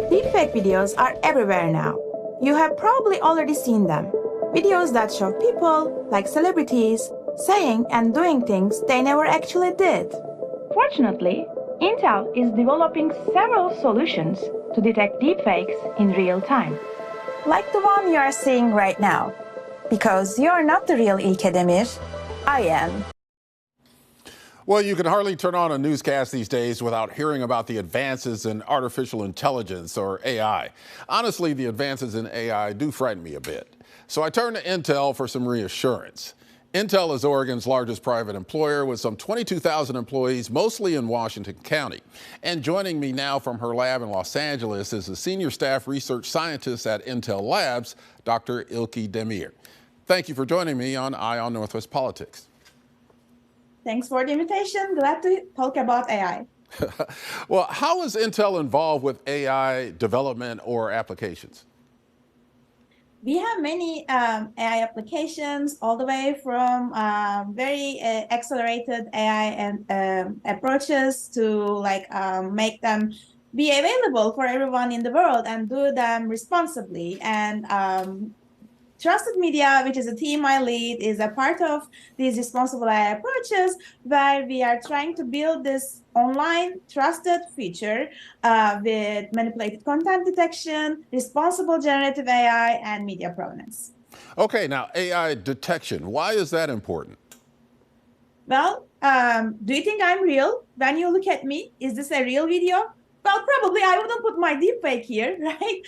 Deepfake videos are everywhere now. You have probably already seen them. Videos that show people, like celebrities, saying and doing things they never actually did. Fortunately, Intel is developing several solutions to detect deepfakes in real time. Like the one you are seeing right now. Because you're not the real İlke Demir, I am. Well, you can hardly turn on a newscast these days without hearing about the advances in artificial intelligence, or AI. Honestly, the advances in AI do frighten me a bit. So I turned to Intel for some reassurance. Intel is Oregon's largest private employer with some 22,000 employees, mostly in Washington County. And joining me now from her lab in Los Angeles is the senior staff research scientist at Intel Labs, Dr. İlke Demir. Thank you for joining me on Eye on Northwest Politics. Thanks for the invitation. Glad to talk about AI. Well, how is Intel involved with AI development or applications? We have many AI applications, all the way from very accelerated AI and approaches to make them be available for everyone in the world and do them responsibly. And Trusted Media, which is a team I lead, is a part of these responsible AI approaches, where we are trying to build this online trusted feature with manipulated content detection, responsible generative AI, and media provenance. Okay, now AI detection. Why is that important? Well, do you think I'm real when you look at me? Is this a real video? Well, probably I wouldn't put my deepfake here, right?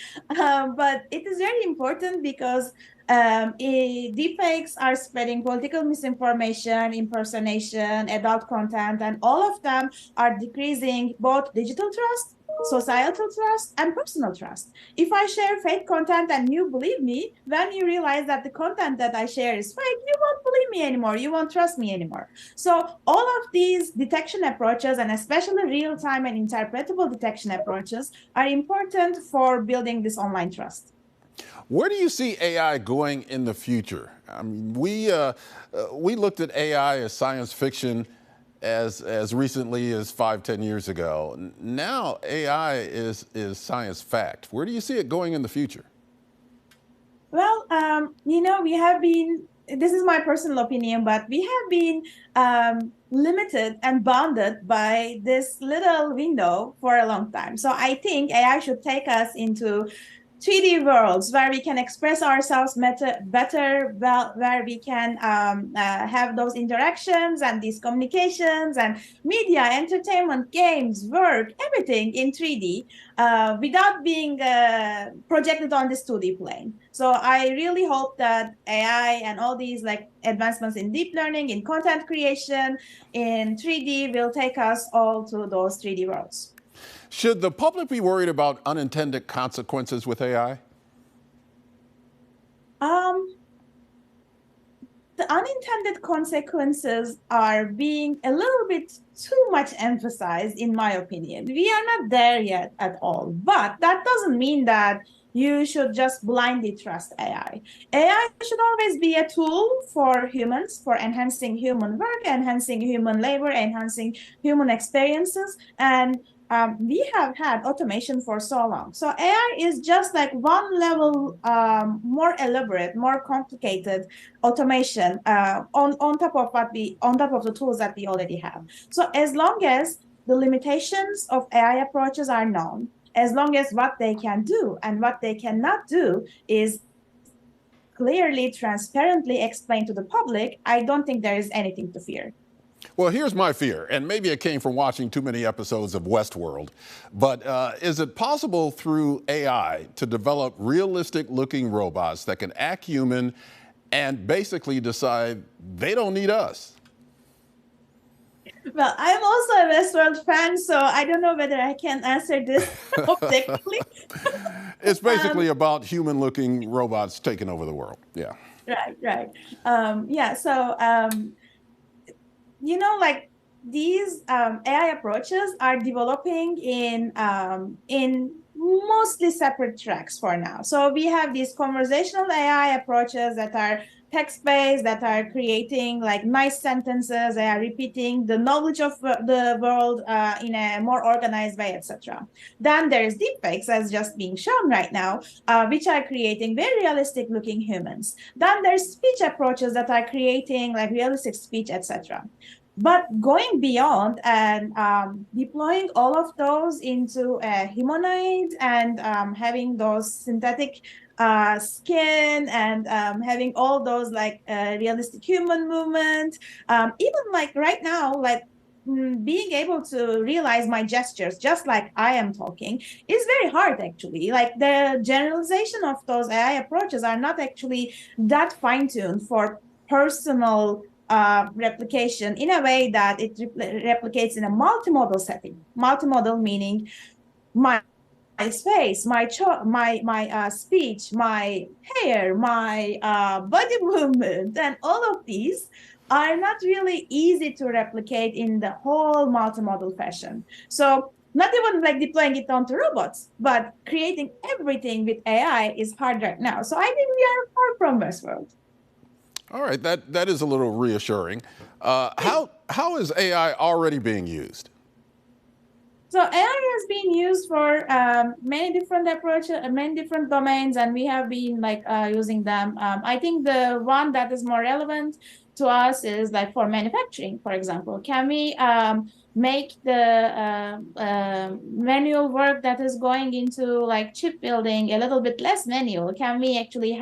But it is very important because deepfakes are spreading political misinformation, impersonation, adult content, and all of them are decreasing both digital trust, societal trust, and personal trust. If I share fake content and you believe me, when you realize that the content that I share is fake, you won't believe me anymore. You won't trust me anymore. So all of these detection approaches, and especially real-time and interpretable detection approaches, are important for building this online trust. Where do you see AI going in the future? I mean, we looked at AI as science fiction as recently as 5-10 years ago. Now AI is science fact. Where do you see it going in the future? Well, we have been, this is my personal opinion, but we have been limited and bounded by this little window for a long time. So I think AI should take us into 3D worlds where we can express ourselves better, where we can have those interactions and these communications and media, entertainment, games, work, everything in 3D without being projected on this 2D plane. So I really hope that AI and all these advancements in deep learning, in content creation, in 3D will take us all to those 3D worlds. Should the public be worried about unintended consequences with AI? The unintended consequences are being a little bit too much emphasized, in my opinion. We are not there yet at all, but that doesn't mean that you should just blindly trust AI. AI should always be a tool for humans, for enhancing human work, enhancing human labor, enhancing human experiences, and we have had automation for so long. So AI is just like one level more elaborate, more complicated automation on top of the tools that we already have. So as long as the limitations of AI approaches are known, as long as what they can do and what they cannot do is clearly, transparently explained to the public, I don't think there is anything to fear. Well, here's my fear, and maybe it came from watching too many episodes of Westworld, but is it possible through AI to develop realistic-looking robots that can act human and basically decide they don't need us? Well, I'm also a Westworld fan, so I don't know whether I can answer this objectively. It's basically about human-looking robots taking over the world. Yeah. Right. These AI approaches are developing in mostly separate tracks for now. So we have these conversational AI approaches that are text-based, that are creating like nice sentences, they are repeating the knowledge of the world in a more organized way, etc. Then there's deepfakes, as just being shown right now, which are creating very realistic looking humans. Then there's speech approaches that are creating like realistic speech, etc. But going beyond and deploying all of those into a humanoid and having those synthetic skin and having all those like realistic human movement, even like right now, like being able to realize my gestures just like I am talking is very hard actually. Like the generalization of those AI approaches are not actually that fine-tuned for personal replication in a way that it replicates in a multimodal setting. Multimodal meaning my face, my speech, my hair, my body movement, and all of these are not really easy to replicate in the whole multimodal fashion. So not even like deploying it onto robots, but creating everything with AI is hard right now. So I think we are far from Westworld. All right, that is a little reassuring. How is AI already being used? So AI has been used for many different approaches, many different domains, and we have been like using them. I think the one that is more relevant to us is like for manufacturing, for example. Can we make the manual work that is going into like chip building a little bit less manual? Can we actually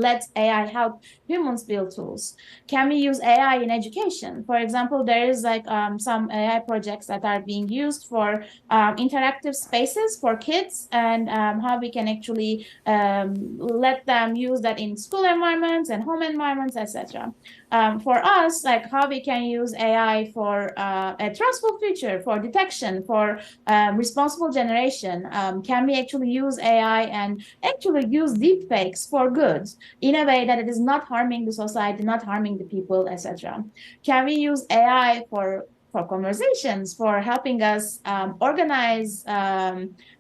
let AI help humans build tools? Can we use AI in education? For example, there is like some AI projects that are being used for interactive spaces for kids, and how we can actually let them use that in school environments and home environments, etc. For us, like how we can use AI for a trustful future, for detection, for responsible generation. Can we actually use AI and actually use deepfakes for good in a way that it is not harming the society, not harming the people, etc.? Can we use AI for conversations, for helping us organize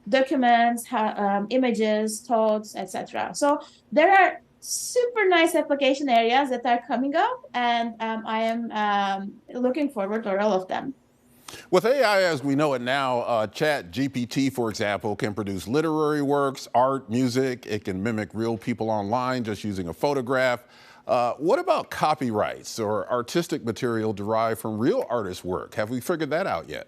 documents, images, thoughts, etc.? So there are super nice application areas that are coming up, and I am looking forward to all of them. With AI as we know it now, Chat GPT, for example, can produce literary works, art, music. It can mimic real people online just using a photograph. What about copyrights or artistic material derived from real artists' work? Have we figured that out yet?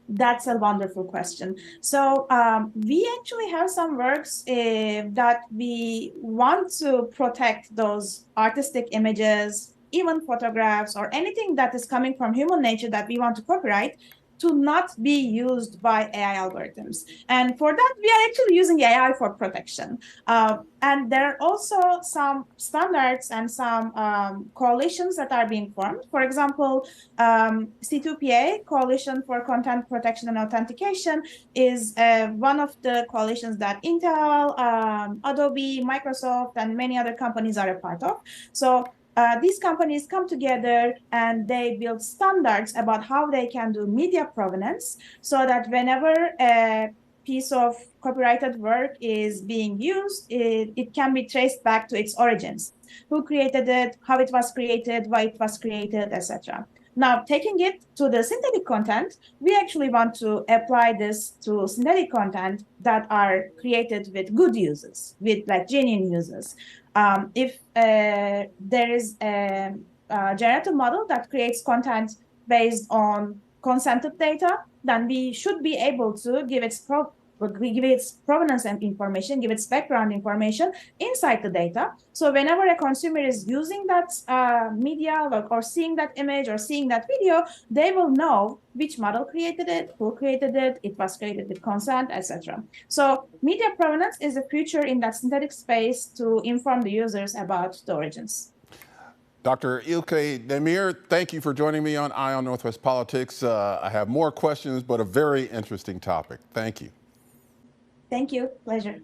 That's a wonderful question. So we actually have some works that we want to protect those artistic images, even photographs or anything that is coming from human nature that we want to copyright to not be used by AI algorithms. And for that, we are actually using AI for protection. And there are also some standards and some coalitions that are being formed. For example, C2PA, Coalition for Content Protection and Authentication, is one of the coalitions that Intel, Adobe, Microsoft, and many other companies are a part of. So these companies come together and they build standards about how they can do media provenance, so that whenever a piece of copyrighted work is being used, it can be traced back to its origins. Who created it, how it was created, why it was created, etc. Now, taking it to the synthetic content, we actually want to apply this to synthetic content that are created with good users, with like genuine users. If there is a generative model that creates content based on consented data, then we should be able to give its provenance and information, give its background information inside the data. So whenever a consumer is using that media or seeing that image or seeing that video, they will know which model created it, who created it, it was created with consent, etc. So media provenance is a future in that synthetic space to inform the users about the origins. Dr. Ilke Demir, thank you for joining me on Eye on Northwest Politics. I have more questions, but a very interesting topic. Thank you. Thank you. Pleasure.